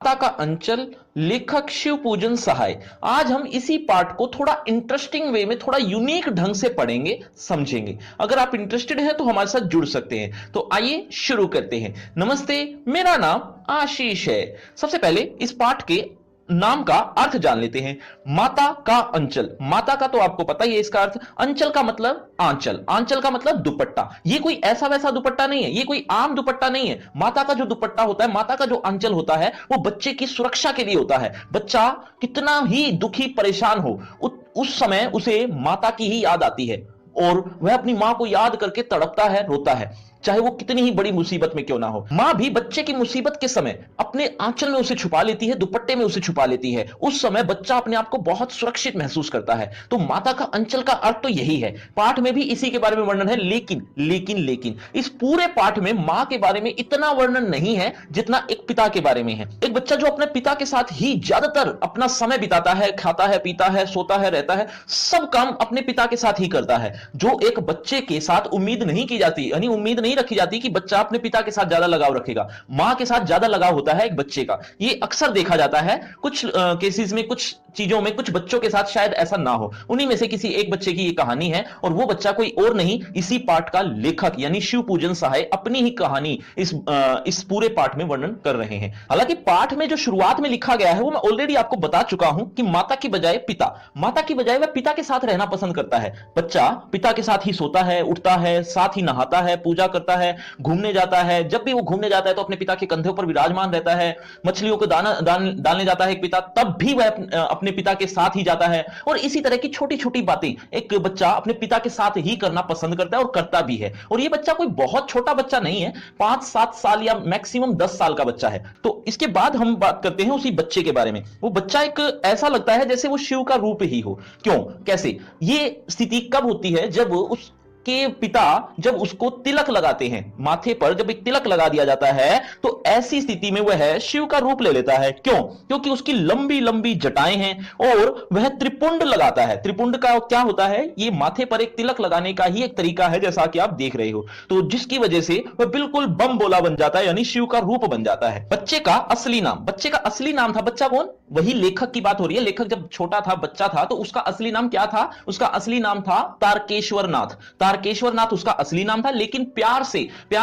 माता का अंचल, लेखक शिव पूजन सहाय। आज हम इसी पार्ट को थोड़ा इंटरेस्टिंग वे में, थोड़ा यूनिक ढंग से पढ़ेंगे, समझेंगे। अगर आप इंटरेस्टेड हैं तो हमारे साथ जुड़ सकते हैं। तो आइए शुरू करते हैं। नमस्ते, मेरा नाम आशीष है। सबसे पहले इस पाठ के नाम का अर्थ जान लेते हैं। माता का अंचल, माता का तो आपको पता ही है इसका अर्थ। अंचल का मतलब आंचल, आंचल का मतलब दुपट्टा। ये कोई ऐसा वैसा दुपट्टा नहीं है, ये कोई आम दुपट्टा नहीं है। माता का जो दुपट्टा होता है, माता का जो अंचल होता है, वो बच्चे की सुरक्षा के लिए होता है। बच्चा कितना ही दुखी परेशान हो, उस समय उसे माता की ही याद आती है और वह अपनी मां को याद करके तड़पता है, रोता है, चाहे वो कितनी ही बड़ी मुसीबत में क्यों ना हो। मां भी बच्चे की मुसीबत के समय अपने आंचल में उसे छुपा लेती है, दुपट्टे में उसे छुपा लेती है। उस समय बच्चा अपने आप को बहुत सुरक्षित महसूस करता है। तो माता का अंचल का अर्थ तो यही है। पाठ में भी इसी के बारे में वर्णन है। लेकिन इस पूरे पाठ में मां के बारे में इतना वर्णन नहीं है जितना एक पिता के बारे में है। एक बच्चा जो अपने पिता के साथ ही ज्यादातर अपना समय बिताता है, खाता है, पीता है, सोता है, रहता है, सब काम अपने पिता के साथ ही करता है। जो एक बच्चे के साथ उम्मीद नहीं की जाती, यानी उम्मीद नहीं रखी जाती कि बच्चा अपने पिता के साथ ज्यादा लगाव रखेगा। मां के साथ ज्यादा लगाव होता है एक बच्चे का। ये अक्सर देखा जाता है। कुछ केसेस में, कुछ चीजों में, कुछ बच्चों के साथ शायद ऐसा ना हो। उन्हीं में से किसी एक बच्चे की ये कहानी है और वो बच्चा कोई और नहीं, इसी पाठ का लेखक यानी शिव पूजन सहाय अपनी ही कहानी इस पूरे पाठ में वर्णन कर रहे हैं। हालांकि पाठ में जो शुरुआत में लिखा गया है वो मैं ऑलरेडी आपको बता चुका हूं कि माता की बजाय पिता, माता की बजाय वह पिता के साथ रहना पसंद करता है। बच्चा पिता के साथ ही सोता है, उठता है, साथ ही नहाता है, पूजा करता है, घूमने जाता है। जब भी वो घूमने जाता है तो अपने पिता के कंधे पर विराजमान रहता है। मछलियों को डालने जाता है एक पिता, तब भी वह अपने पिता के साथ ही जाता है। और इसी तरह की छोटी छोटी बातें एक बच्चा अपने पिता के साथ ही करना पसंद करता है और करता भी है। और ये बच्चा कोई बहुत छोटा बच्चा नहीं है, 5-7 साल या मैक्सिमम 10 साल का बच्चा है। तो इसके बाद हम बात करते हैं उसी बच्चे के बारे में। वो बच्चा एक ऐसा लगता है जैसे वो शिव का रूप ही हो। क्यों, कैसे? ये स्थिति कब होती है? जब उस के पिता जब उसको तिलक लगाते हैं, माथे पर जब एक तिलक लगा दिया जाता है, तो ऐसी स्थिति में वह शिव का रूप ले लेता है। क्यों? क्योंकि उसकी लंबी लंबी जटाएं हैं और वह त्रिपुंड लगाता है। त्रिपुंड का क्या होता है? ये माथे पर एक तिलक लगाने का ही एक तरीका है, जैसा कि आप देख रहे हो। तो जिसकी वजह से वह बिल्कुल बम बोला बन जाता है, यानी शिव का रूप बन जाता है। बच्चे का असली नाम, बच्चे का असली नाम था, बच्चा कौन? वही लेखक की बात हो रही है। लेखक जब छोटा था, बच्चा था, तो उसका असली नाम क्या था? उसका असली नाम था तारकेश्वर नाथ। तारकेश्वर नाथ उसका असली नाम था, लेकिन प्यार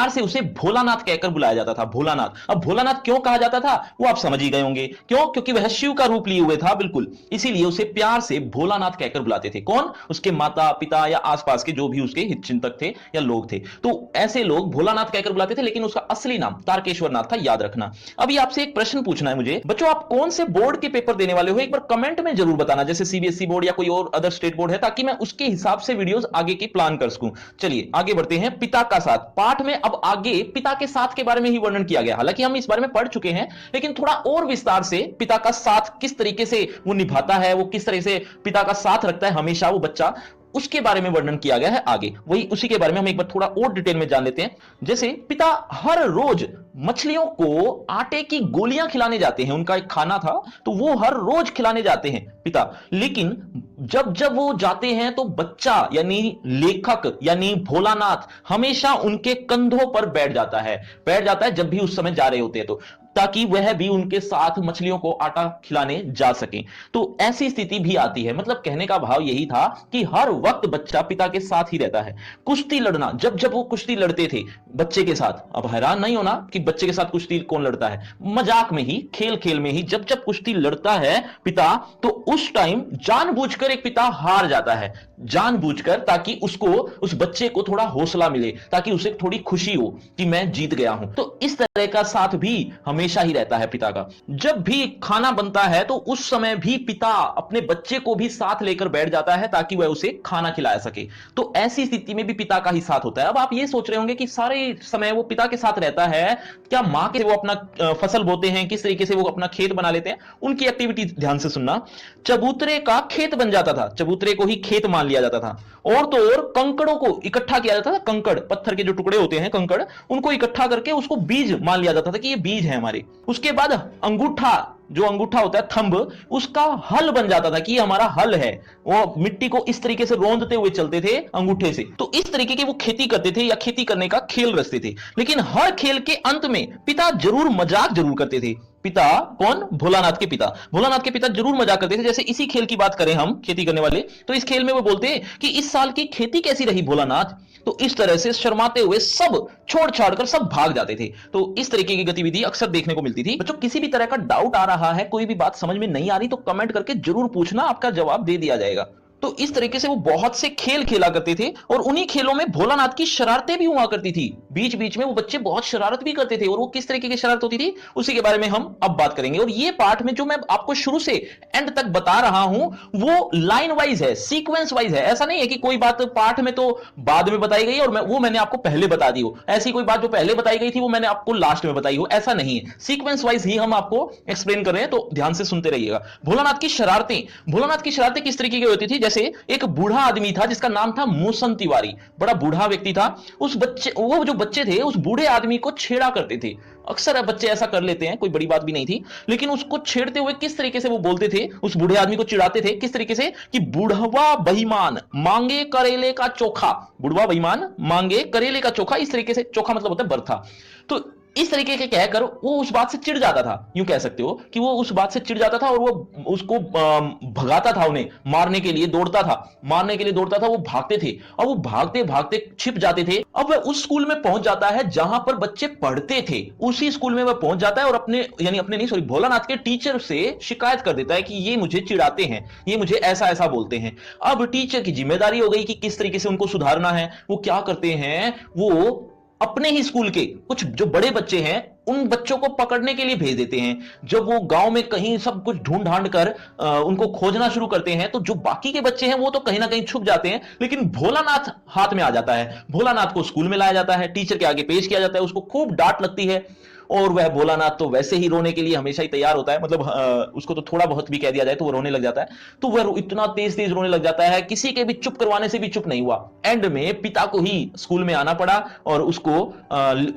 से उसे भोलानाथ कहकर बुलाया जाता था। भोलानाथ। अब भोलानाथ क्यों कहा जाता था वो आप समझ ही गए होंगे। क्यों? क्योंकि वह शिव का रूप लिए हुए था, बिल्कुल। इसीलिए उसे प्यार से भोलानाथ कहकर बुलाते थे। कौन? उसके माता पिता या आसपास के जो भी उसके हितचिंतक थे या लोग थे, तो ऐसे लोग भोलानाथ कहकर बुलाते थे, लेकिन उसका असली नाम तारकेश्वर नाथ था, याद रखना। अभी आपसे एक प्रश्न पूछना है मुझे। बच्चों, आप कौन से बोर्ड के पेपर देने वाले हो एक बार कमेंट में जरूर बताना, जैसे सीबीएसई बोर्ड या कोई और अदर स्टेट बोर्ड है, ताकि मैं उसके हिसाब से वीडियोस आगे की प्लान कर सकूं। चलिए आगे बढ़ते हैं। पिता का साथ। पाठ में अब आगे पिता के साथ के बारे में ही वर्णन किया गया। हालांकि हम इस बारे में पढ़ चुके हैं, लेकिन थोड़ा और विस्तार से पिता का साथ किस तरीके से वो निभाता है, वो किस तरह से पिता का साथ रखता है हमेशा वो बच्चा, उसके बारे में वर्णन किया गया है आगे। वही उसी के बारे में हम एक बार थोड़ा और डिटेल में जान लेते हैं। जैसे पिता हर रोज मछलियों को आटे की गोलियां खिलाने जाते हैं, उनका एक खाना था, तो वो हर रोज खिलाने जाते हैं पिता। लेकिन जब जब वो जाते हैं तो बच्चा यानी लेखक यानी भोलानाथ हमेशा उनके कंधों पर बैठ जाता है जब भी उस समय जा रहे होते हैं, तो ताकि वह भी उनके साथ मछलियों को आटा खिलाने जा सके। तो ऐसी स्थिति भी आती है। मतलब कहने का भाव यही था कि हर वक्त बच्चा पिता के साथ ही रहता है। कुश्ती लड़ना, जब जब वो कुश्ती लड़ते थे बच्चे के साथ, अब हैरान नहीं होना कि बच्चे के साथ कुश्ती कौन लड़ता है, मजाक में ही, खेल खेल में ही जब जब कुश्ती लड़ता है पिता, तो उस टाइम जानबूझकर एक पिता हार जाता है, जानबूझकर, ताकि उसको, उस बच्चे को थोड़ा हौसला मिले, ताकि उसे थोड़ी खुशी हो कि मैं जीत गया हूं। तो इस तरह का साथ भी हमेशा ही रहता है पिता का। जब भी खाना बनता है तो उस समय भी पिता अपने बच्चे को भी साथ लेकर बैठ जाता है ताकि वह उसे खाना खिला सके। तो ऐसी स्थिति में भी पिता का ही साथ होता है। अब आप ये सोच रहे होंगे कि सारे समय वो पिता के साथ रहता है, क्या मां के वो अपना फसल बोते हैं, किस तरीके से वो अपना खेत बना लेते हैं, उनकी एक्टिविटी ध्यान से सुनना। चबूतरे का खेत बन जाता था, चबूतरे को ही खेत मान लिया जाता था। और तो और कंकड़ों को इकट्ठा किया जाता था, कंकड़, पत्थर के जो टुकड़े होते हैं कंकड़, उनको इकट्ठा करके उसको बीज मान लिया जाता था कि ये बीज है हमारे। उसके बाद अंगूठा, जो अंगूठा होता है थंब, उसका हल बन जाता था कि ये हमारा हल है। वो मिट्टी को इस तरीके से रोंदते हुए चलते थे अंगूठे से। तो इस तरीके के वो खेती करते थे या खेती करने का खेल रचते थे। लेकिन हर खेल के अंत में पिता जरूर मजाक जरूर करते थे। पिता कौन? भोलानाथ के पिता। भोलानाथ के पिता जरूर मजाक करते थे। जैसे इसी खेल की बात करें हम, खेती करने वाले, तो इस खेल में वो बोलते हैं कि इस साल की खेती कैसी रही भोलानाथ? तो इस तरह से शर्माते हुए सब छोड़ छाड़ कर सब भाग जाते थे। तो इस तरीके की गतिविधि अक्सर देखने को मिलती थी। बच्चों, किसी भी तरह का डाउट आ रहा है, कोई भी बात समझ में नहीं आ रही, तो कमेंट करके जरूर पूछना, आपका जवाब दे दिया जाएगा। तो इस तरीके से वो बहुत से खेल खेला करते थे और उन्हीं खेलों में भोलानाथ की शरारतें भी हुआ करती थी। बीच बीच में वो बच्चे बहुत शरारत भी करते थे, और वो किस तरीके की शरारत होती थी उसी के बारे में हम अब बात करेंगे। और ये पार्ट में जो मैं आपको शुरू से एंड तक बता रहा हूं वो लाइन वाइज है, सीक्वेंस वाइज है। ऐसा नहीं है कि कोई बात पार्ट में तो बाद में बताई गई और वो मैंने आपको पहले बता दी हो, ऐसी कोई बात जो पहले बताई गई थी वो मैंने आपको लास्ट में बताई हो, ऐसा नहीं है। सीक्वेंस वाइज ही हम आपको एक्सप्लेन कर रहे हैं, तो ध्यान से सुनते रहिएगा। भोलानाथ की शरारतें, भोलानाथ की शरारतें किस तरीके की होती थी? जैसे एक बूढ़ा आदमी था जिसका नाम था मूसन तिवारी, बड़ा बूढ़ा व्यक्ति था। वो जो बच्चे थे उस बूढ़े आदमी को छेड़ा करते थे। अक्सर बच्चे ऐसा कर लेते हैं, कोई बड़ी बात भी नहीं थी, लेकिन उसको छेड़ते हुए किस तरीके से वो बोलते थे, उस बूढ़े आदमी को चिढ़ाते थे किस तरीके से कि बुढ़वा बेईमान मांगे करेले का चोखा। बुढ़वा बेईमान मांगे करेले का चोखा, इस तरीके से, चोखा मतलब होता है बर्था। तो इस तरीके के कहकर वो उस बात से चिढ़ जाता था, यूं कह सकते हो कि वो उस बात से चिढ़ जाता था और वो उसको भगाता था, उन्हें मारने के लिए दौड़ता था, मारने के लिए दौड़ता था। वो भागते थे और वो भागते भागते छिप जाते थे। अब वह उस स्कूल में पहुंच जाता है जहां पर बच्चे पढ़ते थे, उसी स्कूल में वह पहुंच जाता है और अपने नहीं, सॉरी, भोलानाथ के टीचर से शिकायत कर देता है कि ये मुझे चिढ़ाते हैं, ये मुझे ऐसा ऐसा बोलते हैं। अब टीचर की जिम्मेदारी हो गई कि किस तरीके से उनको सुधारना है। वो क्या करते हैं, वो अपने ही स्कूल के कुछ जो बड़े बच्चे हैं उन बच्चों को पकड़ने के लिए भेज देते हैं। जब वो गांव में कहीं सब कुछ ढूंढ ढांड कर उनको खोजना शुरू करते हैं, तो जो बाकी के बच्चे हैं वो तो कहीं ना कहीं छुप जाते हैं, लेकिन भोलानाथ हाथ में आ जाता है। भोलानाथ को स्कूल में लाया जाता है, टीचर के आगे पेश किया जाता है, उसको खूब डांट लगती है और वह भोलानाथ तो वैसे ही रोने के लिए हमेशा ही तैयार होता है। मतलब उसको तो थोड़ा बहुत भी कह दिया जाए तो वो रोने लग जाता है। तो वह इतना तेज तेज रोने लग जाता है, किसी के भी चुप करवाने से भी चुप नहीं हुआ। एंड में पिता को ही स्कूल में आना पड़ा और उसको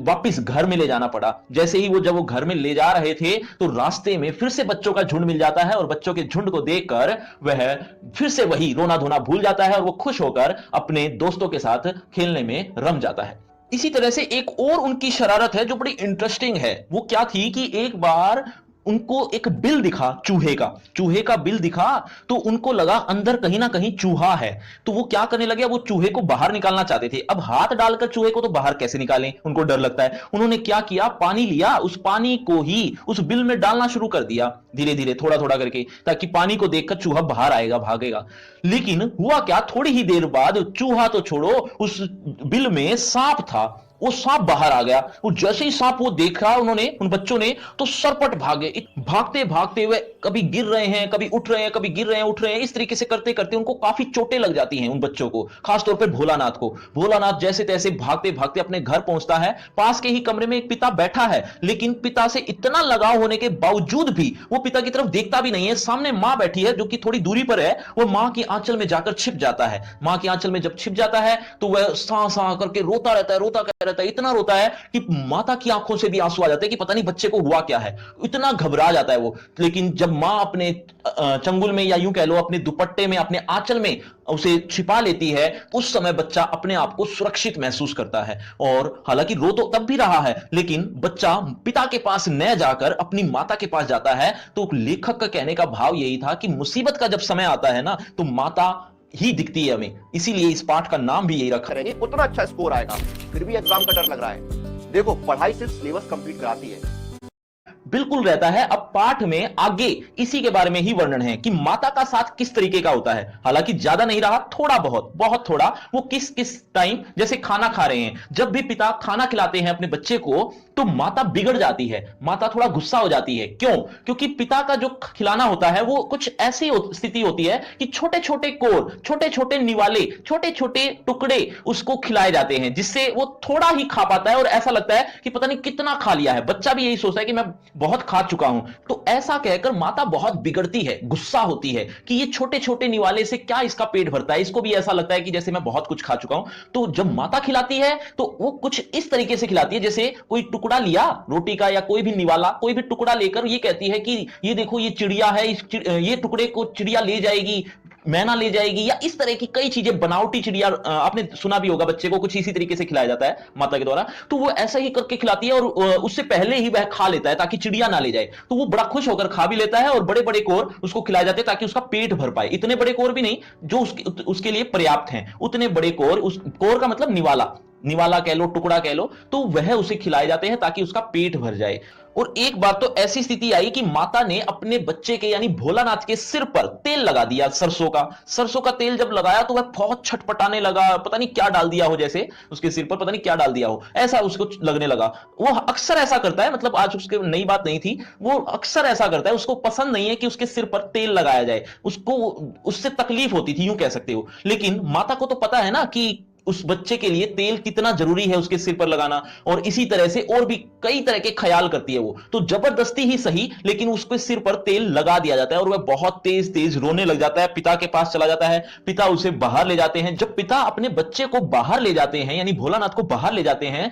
वापस घर में ले जाना पड़ा। जैसे ही जब वो घर में ले जा रहे थे तो रास्ते में फिर से बच्चों का झुंड मिल जाता है और बच्चों के झुंड को देखकर वह फिर से वही रोना धोना भूल जाता है और वो खुश होकर अपने दोस्तों के साथ खेलने में रम जाता है। इसी तरह से एक और उनकी शरारत है जो बड़ी इंटरेस्टिंग है। वो क्या थी कि एक बार उनको एक बिल दिखा, चूहे का बिल दिखा, तो उनको लगा अंदर कहीं ना कहीं चूहा है। तो वो क्या करने लगे, वो चूहे को बाहर निकालना चाहते थे। अब हाथ डालकर चूहे को तो बाहर कैसे निकालें, उनको डर लगता है। उन्होंने क्या किया, पानी लिया, उस पानी को ही उस बिल में डालना शुरू कर दिया, धीरे धीरे थोड़ा थोड़ा करके, ताकि पानी को देखकर चूहा बाहर आएगा, भागेगा। लेकिन हुआ क्या, थोड़ी ही देर बाद चूहा तो छोड़ो, उस बिल में सांप था। वो सांप बाहर आ गया। वो जैसे ही सांप वो देखा उन्होंने, उन बच्चों ने, तो सरपट भागे। भागते भागते हुए कभी गिर रहे हैं, कभी उठ रहे हैं, कभी गिर रहे हैं, उठ रहे हैं। इस तरीके से करते करते उनको काफी चोटें लग जाती हैं, उन बच्चों को, खासतौर पर भोलानाथ को। भोलानाथ जैसे तैसे भागते भागते अपने घर पहुंचता है। पास के ही कमरे में एक पिता बैठा है, लेकिन पिता से इतना लगाव होने के बावजूद भी वो पिता की तरफ देखता भी नहीं है। सामने मां बैठी है जो कि थोड़ी दूरी पर है। वो मां की आंचल में जाकर छिप जाता है। मां की आंचल में जब छिप जाता है तो वह सा सा करके रोता रहता है, रोता रहता है, इतना रोता है कि माता की आंखों से भी आंसू आ जाते हैं कि पता नहीं बच्चे को हुआ क्या है। इतना घबरा जाता है वो। लेकिन जब मां अपने चंगुल में, या यूं कह लो अपने दुपट्टे में, अपने आंचल में उसे छिपा लेती है, उस समय बच्चा अपने आप को सुरक्षित महसूस करता है। और हालांकि रो तो तब भी रहा है, लेकिन बच्चा पिता के पास न जाकर अपनी माता के पास जाता है। तो लेखक का कहने का भाव यही था कि मुसीबत का जब समय आता है ना, तो माता ही दिखती है हमें। इसीलिए इस पाठ का नाम भी यही रखा है। उतना अच्छा स्कोर आएगा, फिर भी एग्जाम का डर लग रहा है। देखो, पढ़ाई सिर्फ सिलेबस कंप्लीट कराती है। बिल्कुल रहता है। अब पाठ में आगे इसी के बारे में ही वर्णन है कि माता का साथ किस तरीके का होता है। हालांकि ज्यादा नहीं रहा, थोड़ा बहुत, बहुत थोड़ा। वो किस किस टाइम, जैसे खाना खा रहे हैं, जब भी पिता खाना खिलाते हैं अपने बच्चे को, तो माता बिगड़ जाती है, माता थोड़ा गुस्सा हो जाती है। क्यों? क्योंकि पिता का जो खिलाना होता है वो कुछ ऐसी स्थिति होती है कि छोटे छोटे कोर, छोटे छोटे निवाले, छोटे छोटे टुकड़े उसको खिलाए जाते हैं, जिससे वो थोड़ा ही खा पाता है और ऐसा लगता है कि पता नहीं कितना खा लिया है। बच्चा भी यही सोचता है कि मैं बहुत खा चुका हूं। तो ऐसा कहकर माता बहुत बिगड़ती है, गुस्सा होती है कि ये छोटे छोटे निवाले से क्या इसका पेट भरता है। इसको भी ऐसा लगता है कि जैसे मैं बहुत कुछ खा चुका हूं। तो जब माता खिलाती है तो वो कुछ इस तरीके से खिलाती है, जैसे कोई टुकड़ा लिया रोटी का या कोई भी निवाला, कोई भी टुकड़ा लेकर ये कहती है कि ये देखो, ये चिड़िया है, ये टुकड़े को चिड़िया ले जाएगी, मैना ले जाएगी, या इस तरह की कई चीजें, बनावटी चिड़िया, आपने सुना भी होगा बच्चे को कुछ इसी तरीके से खिलाया जाता है माता के द्वारा, तो वो ऐसा ही करके खिलाती है और उससे पहले ही वह खा लेता है ताकि चिड़िया ना ले जाए। तो वो बड़ा खुश होकर खा भी लेता है और बड़े बड़े कोर उसको खिलाए जाते हैं ताकि उसका पेट भर पाए। इतने बड़े कोर भी नहीं, जो उसके लिए पर्याप्त हैं, उतने बड़े कोर, उस कोर का मतलब निवाला, निवाला कह लो, टुकड़ा कह लो, तो वह उसे खिलाए जाते हैं ताकि उसका पेट भर जाए। और एक बार तो ऐसी स्थिति आई कि माता ने अपने बच्चे के यानी भोलानाथ के सिर पर तेल लगा दिया, सरसों का। सरसों का तेल जब लगाया तो वह बहुत छटपटाने लगा, पता नहीं क्या डाल दिया हो, जैसे उसके सिर पर पता नहीं क्या डाल दिया हो, ऐसा उसको लगने लगा। वो अक्सर ऐसा करता है, मतलब आज उसके नई बात नहीं थी, वो अक्सर ऐसा करता है, उसको पसंद नहीं है कि उसके सिर पर तेल लगाया जाए, उसको उससे तकलीफ होती थी, यूं कह सकते हो। लेकिन माता को तो पता है ना कि उस बच्चे के लिए तेल कितना जरूरी है उसके सिर पर लगाना, और इसी तरह से और भी कई तरह के ख्याल करती है वो, तो जबरदस्ती ही सही लेकिन उसके सिर पर तेल लगा दिया जाता है और वह बहुत तेज तेज रोने लग जाता है। पिता के पास चला जाता है, पिता उसे बाहर ले जाते हैं। जब पिता अपने बच्चे को बाहर ले जाते हैं, यानी भोलानाथ को बाहर ले जाते हैं,